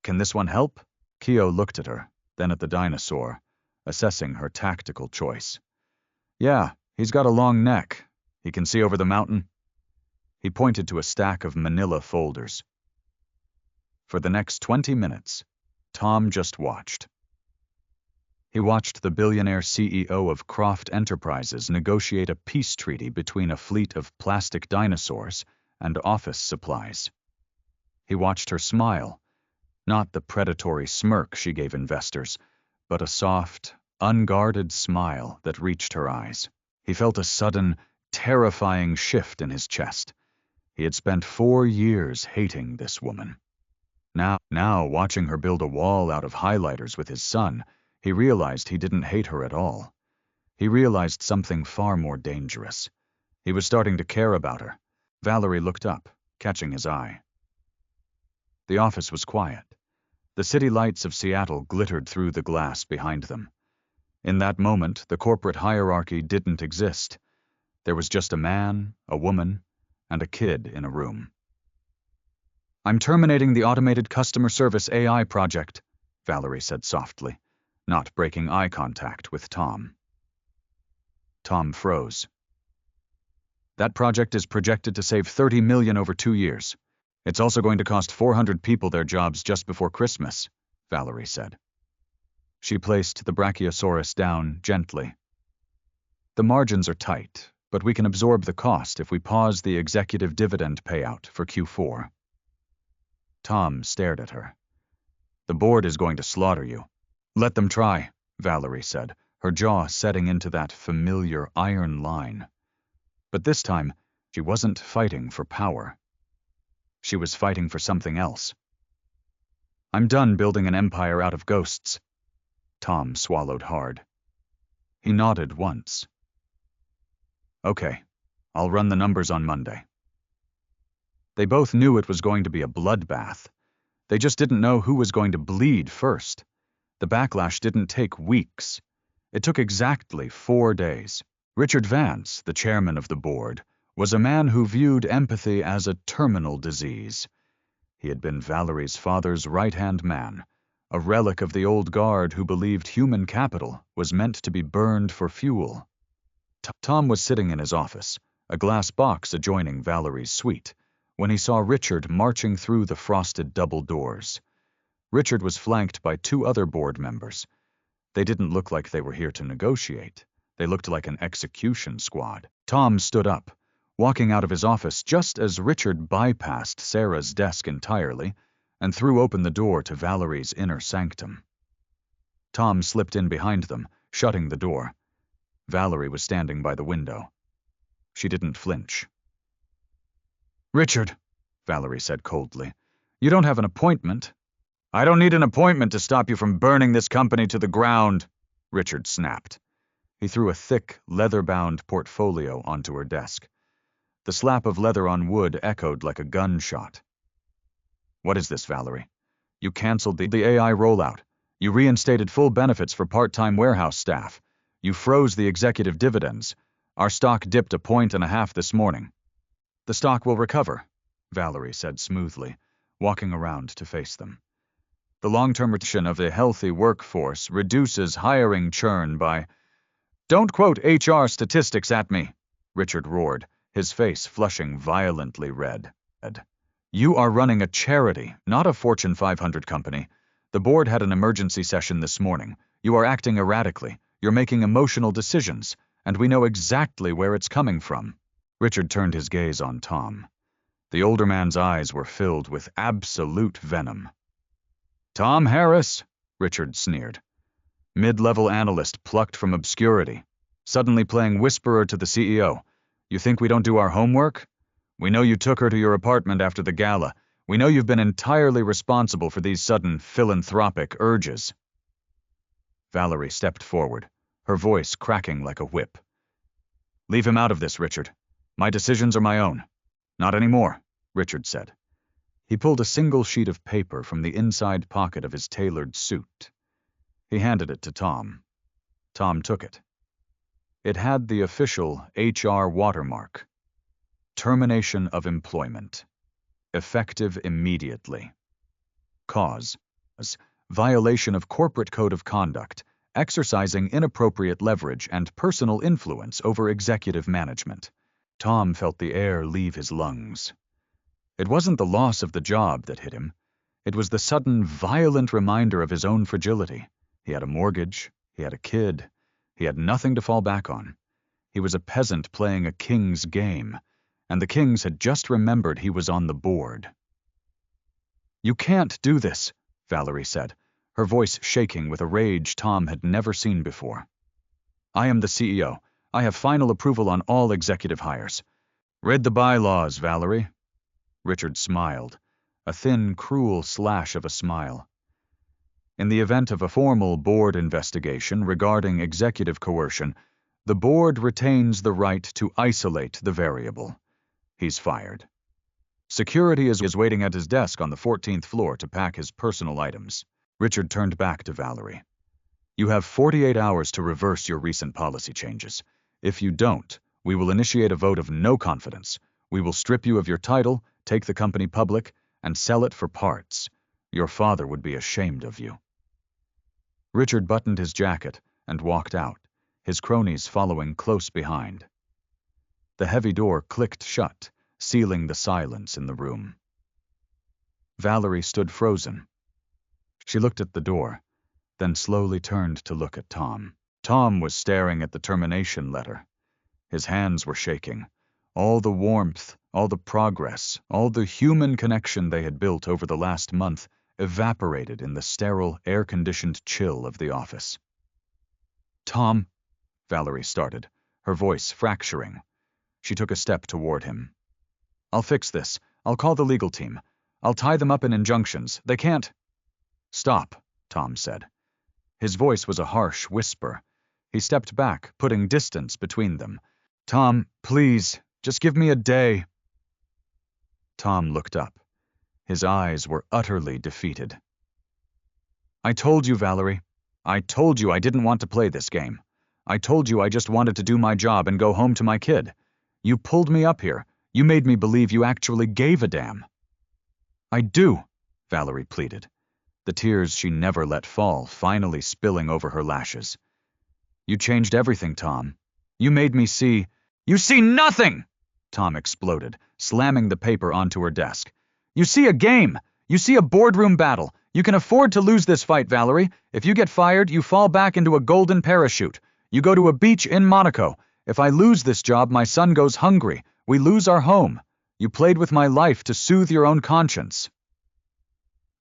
Can this one help? Keo looked at her, then at the dinosaur, assessing her tactical choice. Yeah, he's got a long neck. He can see over the mountain. He pointed to a stack of manila folders. For the next 20 minutes, Tom just watched. He watched the billionaire CEO of Croft Enterprises negotiate a peace treaty between a fleet of plastic dinosaurs and office supplies. He watched her smile, not the predatory smirk she gave investors, but a soft, unguarded smile that reached her eyes. He felt a sudden, terrifying shift in his chest. He had spent 4 years hating this woman. Now, watching her build a wall out of highlighters with his son, he realized he didn't hate her at all. He realized something far more dangerous. He was starting to care about her. Valerie looked up, catching his eye. The office was quiet. The city lights of Seattle glittered through the glass behind them. In that moment, the corporate hierarchy didn't exist. There was just a man, a woman, and a kid in a room. I'm terminating the automated customer service AI project, Valerie said softly, not breaking eye contact with Tom. Tom froze. That project is projected to save $30 million over 2 years. It's also going to cost 400 people their jobs just before Christmas, Valerie said. She placed the Brachiosaurus down gently. The margins are tight, but we can absorb the cost if we pause the executive dividend payout for Q4. Tom stared at her. The board is going to slaughter you. Let them try, Valerie said, her jaw setting into that familiar iron line. But this time, she wasn't fighting for power. She was fighting for something else. I'm done building an empire out of ghosts. Tom swallowed hard. He nodded once. Okay, I'll run the numbers on Monday. They both knew it was going to be a bloodbath. They just didn't know who was going to bleed first. The backlash didn't take weeks. It took exactly 4 days. Richard Vance, the chairman of the board, was a man who viewed empathy as a terminal disease. He had been Valerie's father's right-hand man, a relic of the old guard who believed human capital was meant to be burned for fuel. Tom was sitting in his office, a glass box adjoining Valerie's suite, when he saw Richard marching through the frosted double doors. Richard was flanked by 2 other board members. They didn't look like they were here to negotiate. They looked like an execution squad. Tom stood up, walking out of his office just as Richard bypassed Sarah's desk entirely and threw open the door to Valerie's inner sanctum. Tom slipped in behind them, shutting the door. Valerie was standing by the window. She didn't flinch. Richard, Valerie said coldly, you don't have an appointment. I don't need an appointment to stop you from burning this company to the ground, Richard snapped. He threw a thick, leather-bound portfolio onto her desk. The slap of leather on wood echoed like a gunshot. What is this, Valerie? You canceled the AI rollout. You reinstated full benefits for part-time warehouse staff. You froze the executive dividends. Our stock dipped 1.5 points this morning. The stock will recover, Valerie said smoothly, walking around to face them. The long-term retention of a healthy workforce reduces hiring churn by... Don't quote HR statistics at me, Richard roared, his face flushing violently red. You are running a charity, not a Fortune 500 company. The board had an emergency session this morning. You are acting erratically. You're making emotional decisions, and we know exactly where it's coming from. Richard turned his gaze on Tom. The older man's eyes were filled with absolute venom. Tom Harris, Richard sneered. Mid-level analyst plucked from obscurity, suddenly playing whisperer to the CEO. You think we don't do our homework? We know you took her to your apartment after the gala. We know you've been entirely responsible for these sudden philanthropic urges. Valerie stepped forward, her voice cracking like a whip. Leave him out of this, Richard. My decisions are my own. Not anymore, Richard said. He pulled a single sheet of paper from the inside pocket of his tailored suit. He handed it to Tom. Tom took it. It had the official HR watermark. Termination of employment. Effective immediately. Cause: violation of corporate code of conduct, exercising inappropriate leverage and personal influence over executive management. Tom felt the air leave his lungs. It wasn't the loss of the job that hit him. It was the sudden, violent reminder of his own fragility. He had a mortgage, he had a kid, he had nothing to fall back on. He was a peasant playing a king's game, and the kings had just remembered he was on the board. "You can't do this," Valerie said, her voice shaking with a rage Tom had never seen before. "I am the CEO. I have final approval on all executive hires." "Read the bylaws, Valerie." Richard smiled, a thin, cruel slash of a smile. "In the event of a formal board investigation regarding executive coercion, the board retains the right to isolate the variable. He's fired. Security is waiting at his desk on the 14th floor to pack his personal items." Richard turned back to Valerie. "You have 48 hours to reverse your recent policy changes. If you don't, we will initiate a vote of no confidence. We will strip you of your title, take the company public, and sell it for parts. Your father would be ashamed of you." Richard buttoned his jacket and walked out, his cronies following close behind. The heavy door clicked shut, sealing the silence in the room. Valerie stood frozen. She looked at the door, then slowly turned to look at Tom. Tom was staring at the termination letter. His hands were shaking. All the warmth, all the progress, all the human connection they had built over the last month evaporated in the sterile, air-conditioned chill of the office. "Tom," Valerie started, her voice fracturing. She took a step toward him. "I'll fix this. I'll call the legal team. I'll tie them up in injunctions. They can't—" "Stop," Tom said. His voice was a harsh whisper. He stepped back, putting distance between them. "Tom, please, just give me a day." Tom looked up. His eyes were utterly defeated. "I told you, Valerie. I told you I didn't want to play this game. I told you I just wanted to do my job and go home to my kid. You pulled me up here. You made me believe you actually gave a damn." "I do," Valerie pleaded, the tears she never let fall finally spilling over her lashes. "You changed everything, Tom. You made me see—" "You see nothing!" Tom exploded, slamming the paper onto her desk. "You see a game! You see a boardroom battle! You can afford to lose this fight, Valerie. If you get fired, you fall back into a golden parachute. You go to a beach in Monaco. If I lose this job, my son goes hungry. We lose our home. You played with my life to soothe your own conscience."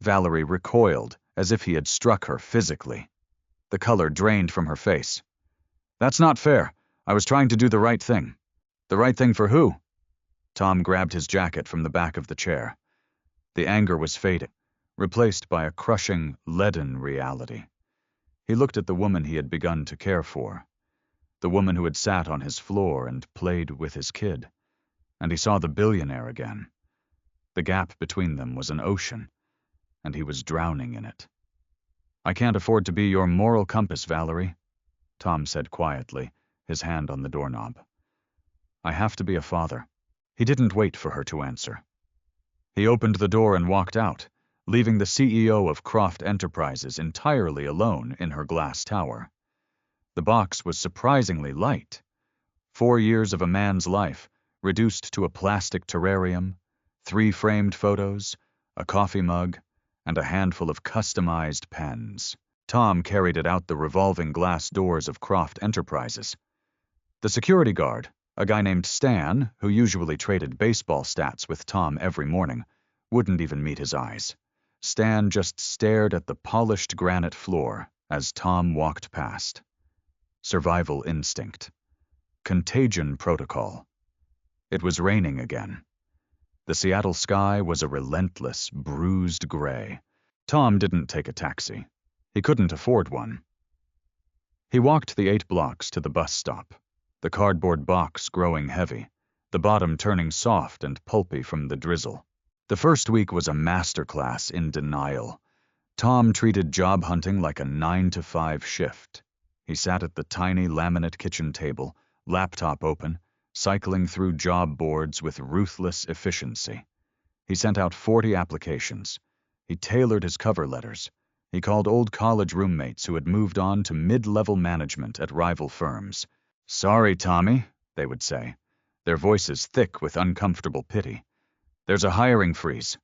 Valerie recoiled, as if he had struck her physically. The color drained from her face. "That's not fair. I was trying to do the right thing." "The right thing for who?" Tom grabbed his jacket from the back of the chair. The anger was fading, replaced by a crushing, leaden reality. He looked at the woman he had begun to care for, the woman who had sat on his floor and played with his kid, and he saw the billionaire again. The gap between them was an ocean, and he was drowning in it. "I can't afford to be your moral compass, Valerie," Tom said quietly, his hand on the doorknob. "I have to be a father." He didn't wait for her to answer. He opened the door and walked out, leaving the CEO of Croft Enterprises entirely alone in her glass tower. The box was surprisingly light. 4 years of a man's life, reduced to a plastic terrarium, 3 framed photos, a coffee mug, and a handful of customized pens. Tom carried it out the revolving glass doors of Croft Enterprises. The security guard, a guy named Stan, who usually traded baseball stats with Tom every morning, wouldn't even meet his eyes. Stan just stared at the polished granite floor as Tom walked past. Survival instinct. Contagion protocol. It was raining again. The Seattle sky was a relentless, bruised gray. Tom didn't take a taxi. He couldn't afford one. He walked the 8 blocks to the bus stop, the cardboard box growing heavy, the bottom turning soft and pulpy from the drizzle. The first week was a masterclass in denial. Tom treated job hunting like a 9-to-5 shift. He sat at the tiny laminate kitchen table, laptop open, cycling through job boards with ruthless efficiency. He sent out 40 applications. He tailored his cover letters, He called old college roommates who had moved on to mid-level management at rival firms. "Sorry, Tommy," they would say, their voices thick with uncomfortable pity. "There's a hiring freeze."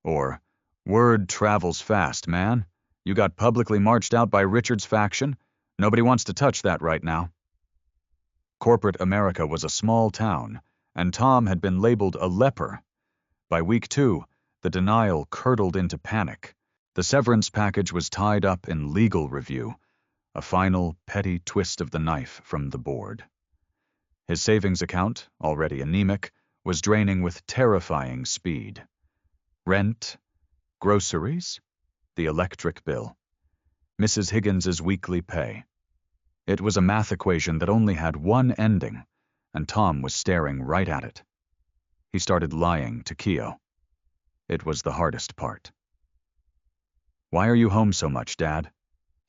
Or, "Word travels fast, man. You got publicly marched out by Richard's faction. Nobody wants to touch that right now." Corporate America was a small town, and Tom had been labeled a leper. By week 2, the denial curdled into panic. The severance package was tied up in legal review, a final, petty twist of the knife from the board. His savings account, already anemic, was draining with terrifying speed. Rent, groceries, the electric bill, Mrs. Higgins's weekly pay. It was a math equation that only had one ending, and Tom was staring right at it. He started lying to Keo. It was the hardest part. "Why are you home so much, Dad?"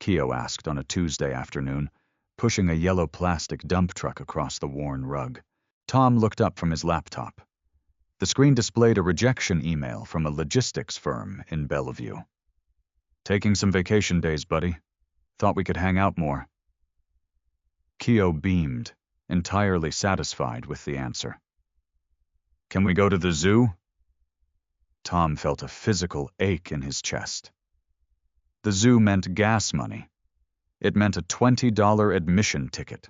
Keo asked on a Tuesday afternoon, pushing a yellow plastic dump truck across the worn rug. Tom looked up from his laptop. The screen displayed a rejection email from a logistics firm in Bellevue. "Taking some vacation days, buddy. Thought we could hang out more." Keo beamed, entirely satisfied with the answer. "Can we go to the zoo?" Tom felt a physical ache in his chest. The zoo meant gas money. It meant a $20 admission ticket.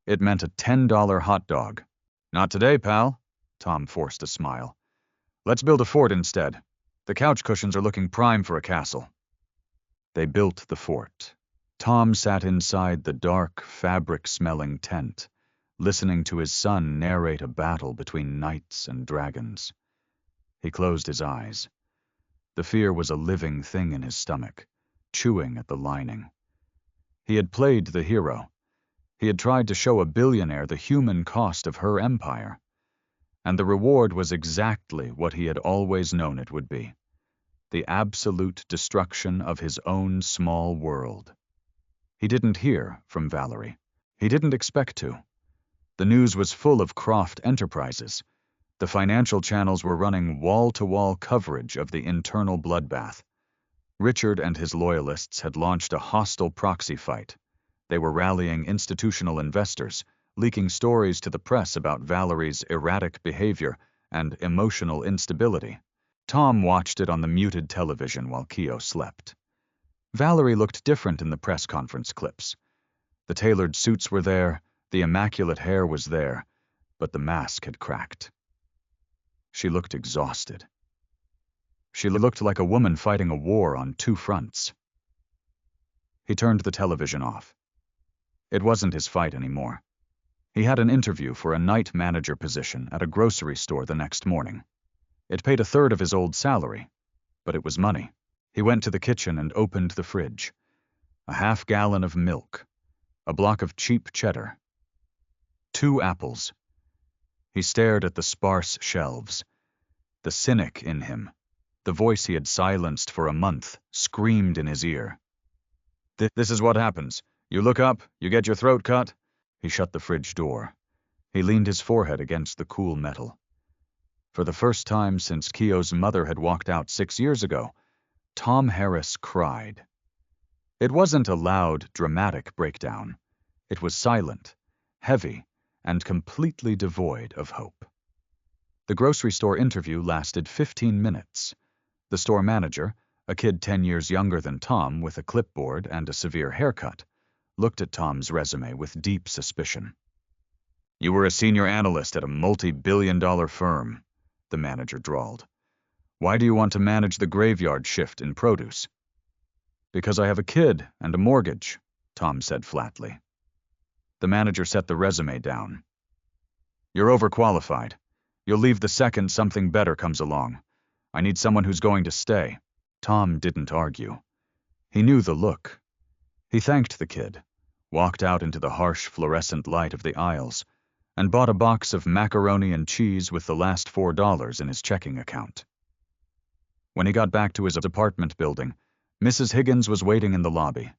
It meant a $10 hot dog. "Not today, pal," Tom forced a smile. "Let's build a fort instead. The couch cushions are looking prime for a castle." They built the fort. Tom sat inside the dark, fabric-smelling tent, listening to his son narrate a battle between knights and dragons. He closed his eyes. The fear was a living thing in his stomach, chewing at the lining. He had played the hero. He had tried to show a billionaire the human cost of her empire. And the reward was exactly what he had always known it would be: the absolute destruction of his own small world. He didn't hear from Valerie. He didn't expect to. The news was full of Croft Enterprises. The financial channels were running wall-to-wall coverage of the internal bloodbath. Richard and his loyalists had launched a hostile proxy fight. They were rallying institutional investors, leaking stories to the press about Valerie's erratic behavior and emotional instability. Tom watched it on the muted television while Keo slept. Valerie looked different in the press conference clips. The tailored suits were there, the immaculate hair was there, but the mask had cracked. She looked exhausted. She looked like a woman fighting a war on 2 fronts. He turned the television off. It wasn't his fight anymore. He had an interview for a night manager position at a grocery store the next morning. It paid 1/3 of his old salary, but it was money. He went to the kitchen and opened the fridge. A half-gallon of milk, a block of cheap cheddar, 2 apples. He stared at the sparse shelves. The cynic in him, the voice he had silenced for a month, screamed in his ear. "This is what happens. You look up, you get your throat cut." He shut the fridge door. He leaned his forehead against the cool metal. For the first time since Keo's mother had walked out 6 years ago, Tom Harris cried. It wasn't a loud, dramatic breakdown. It was silent, heavy, and completely devoid of hope. The grocery store interview lasted 15 minutes. The store manager, a kid 10 years younger than Tom with a clipboard and a severe haircut, looked at Tom's resume with deep suspicion. "You were a senior analyst at a multi-billion-dollar firm," the manager drawled. "Why do you want to manage the graveyard shift in produce?" "Because I have a kid and a mortgage," Tom said flatly. The manager set the resume down. "You're overqualified. You'll leave the second something better comes along. I need someone who's going to stay." Tom didn't argue. He knew the look. He thanked the kid, walked out into the harsh fluorescent light of the aisles, and bought a box of macaroni and cheese with the last $4 in his checking account. When he got back to his apartment building, Mrs. Higgins was waiting in the lobby.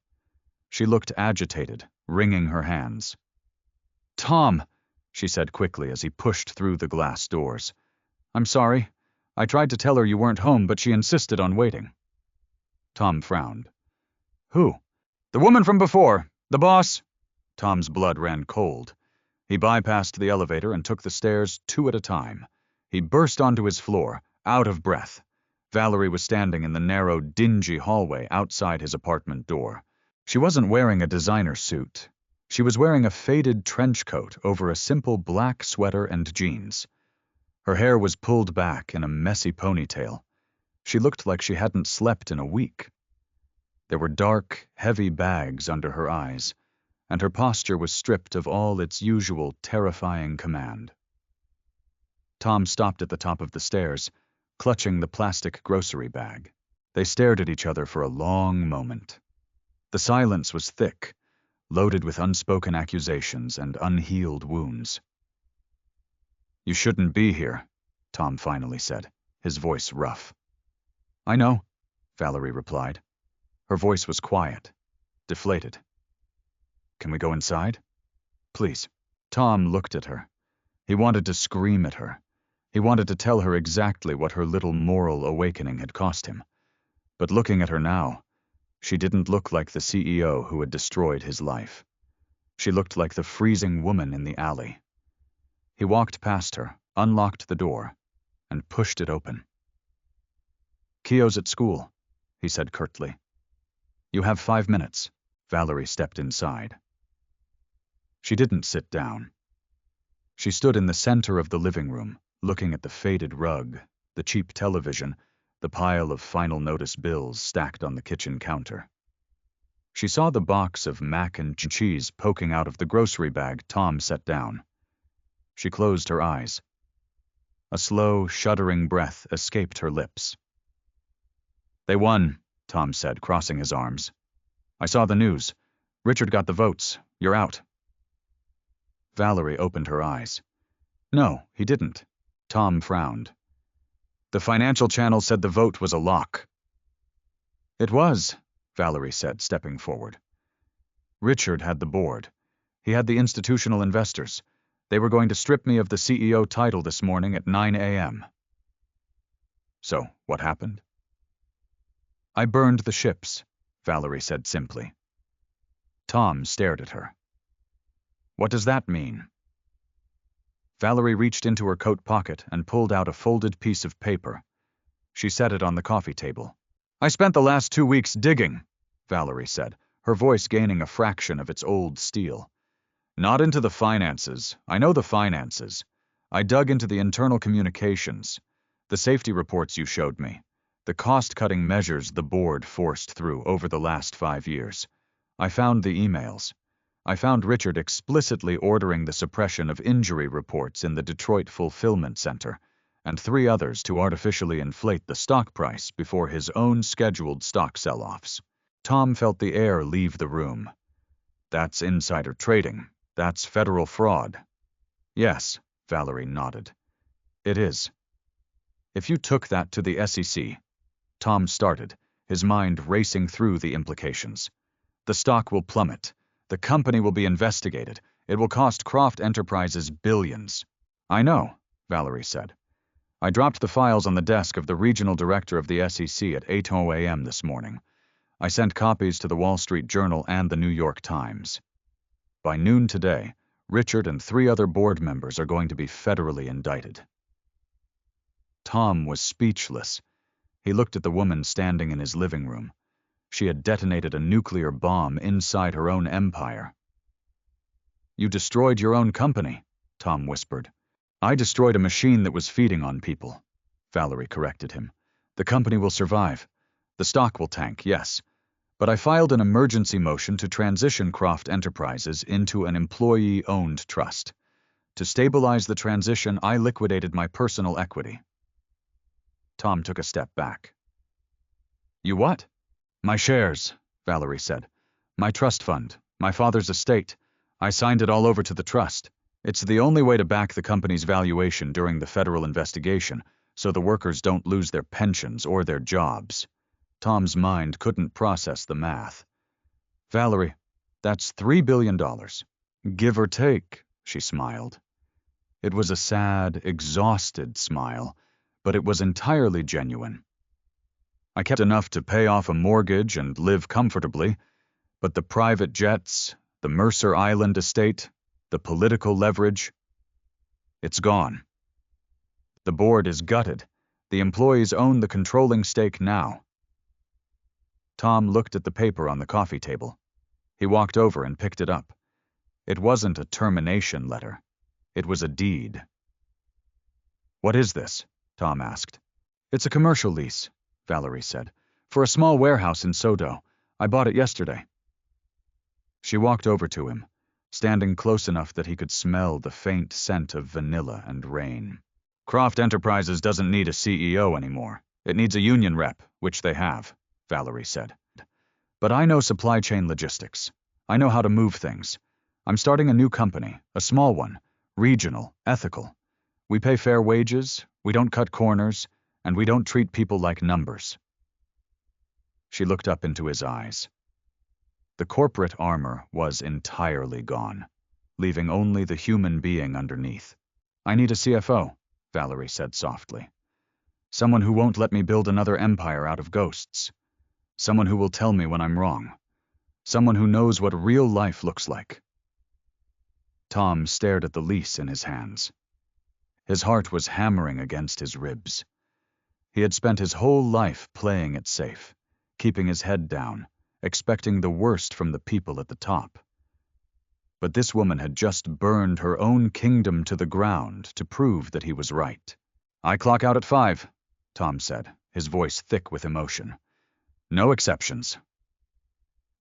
She looked agitated, wringing her hands. "Tom," she said quickly as he pushed through the glass doors. "I'm sorry. I tried to tell her you weren't home, but she insisted on waiting." Tom frowned. Who? The woman from before. The boss. Tom's blood ran cold. He bypassed the elevator and took the stairs 2 at a time. He burst onto his floor, out of breath. Valerie was standing in the narrow, dingy hallway outside his apartment door. She wasn't wearing a designer suit. She was wearing a faded trench coat over a simple black sweater and jeans. Her hair was pulled back in a messy ponytail. She looked like she hadn't slept in a week. There were dark, heavy bags under her eyes, and her posture was stripped of all its usual terrifying command. Tom stopped at the top of the stairs, clutching the plastic grocery bag. They stared at each other for a long moment. The silence was thick, loaded with unspoken accusations and unhealed wounds. You shouldn't be here, Tom finally said, his voice rough. I know, Valerie replied. Her voice was quiet, deflated. Can we go inside? Please. Tom looked at her. He wanted to scream at her. He wanted to tell her exactly what her little moral awakening had cost him. But looking at her now, she didn't look like the CEO who had destroyed his life. She looked like the freezing woman in the alley. He walked past her, unlocked the door, and pushed it open. Kio's at school, he said curtly. You have 5 minutes. Valerie stepped inside. She didn't sit down. She stood in the center of the living room, looking at the faded rug, the cheap television, the pile of final notice bills stacked on the kitchen counter. She saw the box of mac and cheese poking out of the grocery bag Tom set down. She closed her eyes. A slow, shuddering breath escaped her lips. They won, Tom said, crossing his arms. I saw the news. Richard got the votes. You're out. Valerie opened her eyes. No, he didn't. Tom frowned. The financial channel said the vote was a lock. It was, Valerie said, stepping forward. Richard had the board. He had the institutional investors. They were going to strip me of the CEO title this morning at 9 a.m. So, what happened? I burned the ships, Valerie said simply. Tom stared at her. What does that mean? Valerie reached into her coat pocket and pulled out a folded piece of paper. She set it on the coffee table. I spent the last 2 weeks digging, Valerie said, her voice gaining a fraction of its old steel. Not into the finances. I know the finances. I dug into the internal communications, the safety reports you showed me, the cost-cutting measures the board forced through over the last 5 years. I found the emails. I found Richard explicitly ordering the suppression of injury reports in the Detroit Fulfillment Center, and 3 others to artificially inflate the stock price before his own scheduled stock sell-offs. Tom felt the air leave the room. That's insider trading. That's federal fraud. Yes, Valerie nodded. It is. If you took that to the SEC, Tom started, his mind racing through the implications. The stock will plummet. The company will be investigated. It will cost Croft Enterprises billions. I know, Valerie said. I dropped the files on the desk of the regional director of the SEC at 8:00 a.m. this morning. I sent copies to the Wall Street Journal and the New York Times. By noon today, Richard and 3 other board members are going to be federally indicted. Tom was speechless. He looked at the woman standing in his living room. She had detonated a nuclear bomb inside her own empire. You destroyed your own company, Tom whispered. I destroyed a machine that was feeding on people, Valerie corrected him. The company will survive. The stock will tank, yes. But I filed an emergency motion to transition Croft Enterprises into an employee-owned trust. To stabilize the transition, I liquidated my personal equity. Tom took a step back. You what? My shares, Valerie said. My trust fund, my father's estate. I signed it all over to the trust. It's the only way to back the company's valuation during the federal investigation, so the workers don't lose their pensions or their jobs. Tom's mind couldn't process the math. Valerie, that's $3 billion. Give or take, she smiled. It was a sad, exhausted smile, but it was entirely genuine. I kept enough to pay off a mortgage and live comfortably, but the private jets, the Mercer Island estate, the political leverage, it's gone. The board is gutted. The employees own the controlling stake now. Tom looked at the paper on the coffee table. He walked over and picked it up. It wasn't a termination letter. It was a deed. "What is this?" Tom asked. "It's a commercial lease," Valerie said, "for a small warehouse in Sodo. I bought it yesterday." She walked over to him, standing close enough that he could smell the faint scent of vanilla and rain. "Croft Enterprises doesn't need a CEO anymore. It needs a union rep, which they have," Valerie said. "But I know supply chain logistics. I know how to move things. I'm starting a new company, a small one, regional, ethical. We pay fair wages, we don't cut corners, and we don't treat people like numbers." She looked up into his eyes. The corporate armor was entirely gone, leaving only the human being underneath. "I need a CFO," Valerie said softly. "Someone who won't let me build another empire out of ghosts. Someone who will tell me when I'm wrong. Someone who knows what real life looks like." Tom stared at the lease in his hands. His heart was hammering against his ribs. He had spent his whole life playing it safe, keeping his head down, expecting the worst from the people at the top. But this woman had just burned her own kingdom to the ground to prove that he was right. "I clock out at 5, Tom said, his voice thick with emotion. "No exceptions."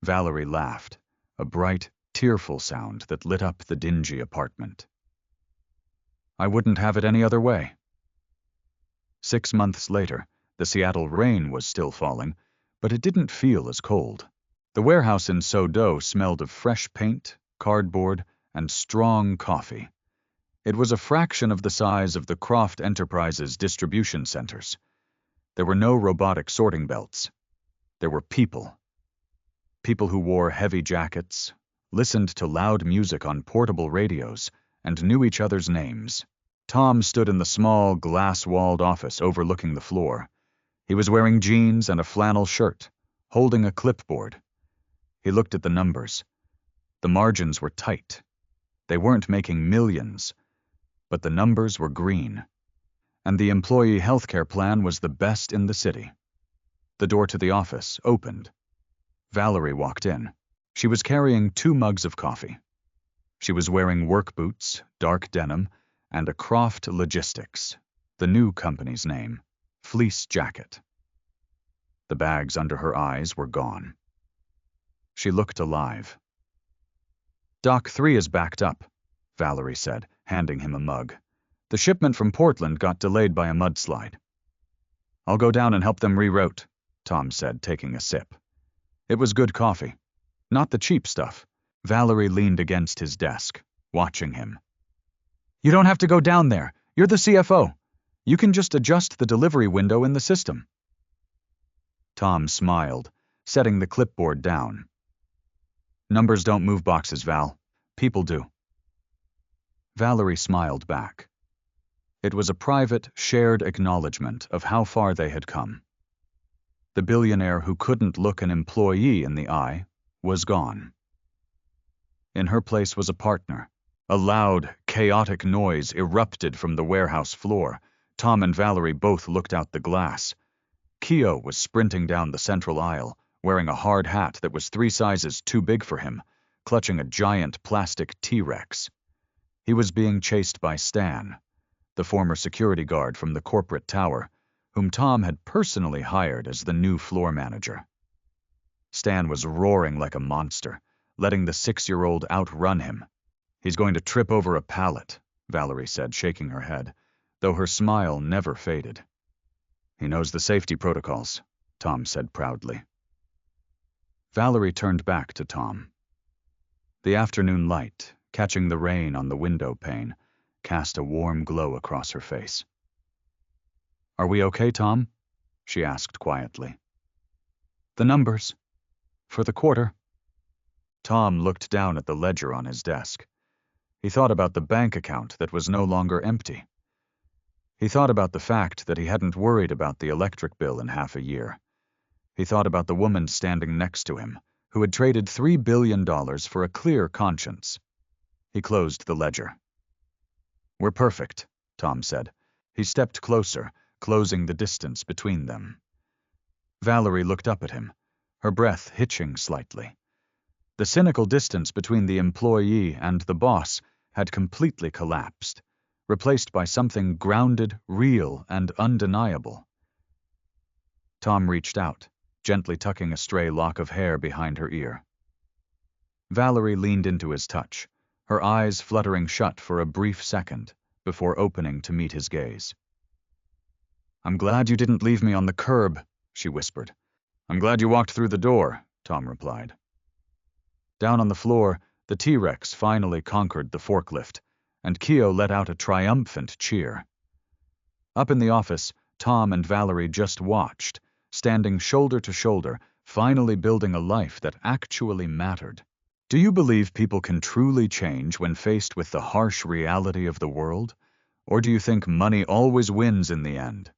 Valerie laughed, a bright, tearful sound that lit up the dingy apartment. "I wouldn't have it any other way." 6 months later, the Seattle rain was still falling, but it didn't feel as cold. The warehouse in Sodo smelled of fresh paint, cardboard, and strong coffee. It was a fraction of the size of the Croft Enterprises distribution centers. There were no robotic sorting belts. There were people. People who wore heavy jackets, listened to loud music on portable radios, and knew each other's names. Tom stood in the small, glass-walled office overlooking the floor. He was wearing jeans and a flannel shirt, holding a clipboard. He looked at the numbers. The margins were tight. They weren't making millions, but the numbers were green. And the employee healthcare plan was the best in the city. The door to the office opened. Valerie walked in. She was carrying 2 mugs of coffee. She was wearing work boots, dark denim, and a Croft Logistics, the new company's name, fleece jacket. The bags under her eyes were gone. She looked alive. "Dock 3 is backed up," Valerie said, handing him a mug. "The shipment from Portland got delayed by a mudslide." "I'll go down and help them reroute," Tom said, taking a sip. It was good coffee. Not the cheap stuff. Valerie leaned against his desk, watching him. "You don't have to go down there. You're the CFO. You can just adjust the delivery window in the system." Tom smiled, setting the clipboard down. "Numbers don't move boxes, Val. People do." Valerie smiled back. It was a private, shared acknowledgement of how far they had come. The billionaire who couldn't look an employee in the eye was gone. In her place was a partner. A loud, chaotic noise erupted from the warehouse floor. Tom and Valerie both looked out the glass. Keo was sprinting down the central aisle, wearing a hard hat that was 3 sizes too big for him, clutching a giant plastic T-Rex. He was being chased by Stan, the former security guard from the corporate tower, whom Tom had personally hired as the new floor manager. Stan was roaring like a monster, letting the 6-year-old outrun him. "He's going to trip over a pallet," Valerie said, shaking her head, though her smile never faded. "He knows the safety protocols," Tom said proudly. Valerie turned back to Tom. The afternoon light, catching the rain on the window pane, cast a warm glow across her face. "Are we okay, Tom?" she asked quietly. "The numbers. For the quarter." Tom looked down at the ledger on his desk. He thought about the bank account that was no longer empty. He thought about the fact that he hadn't worried about the electric bill in half a year. He thought about the woman standing next to him, who had traded $3 billion for a clear conscience. He closed the ledger. "We're perfect," Tom said. He stepped closer, closing the distance between them. Valerie looked up at him, her breath hitching slightly. The cynical distance between the employee and the boss had completely collapsed, replaced by something grounded, real, and undeniable. Tom reached out, gently tucking a stray lock of hair behind her ear. Valerie leaned into his touch, her eyes fluttering shut for a brief second before opening to meet his gaze. "I'm glad you didn't leave me on the curb," she whispered. "I'm glad you walked through the door," Tom replied. Down on the floor, the T-Rex finally conquered the forklift, and Keo let out a triumphant cheer. Up in the office, Tom and Valerie just watched, standing shoulder to shoulder, finally building a life that actually mattered. Do you believe people can truly change when faced with the harsh reality of the world? Or do you think money always wins in the end?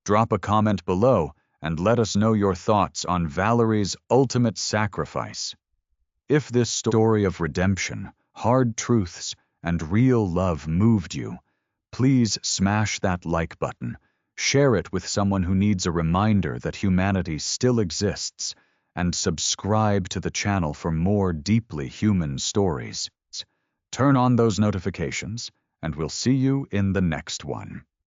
Drop a comment below and let us know your thoughts on Valerie's ultimate sacrifice. If this story of redemption, hard truths, and real love moved you, please smash that like button, share it with someone who needs a reminder that humanity still exists, and subscribe to the channel for more deeply human stories. Turn on those notifications, and we'll see you in the next one.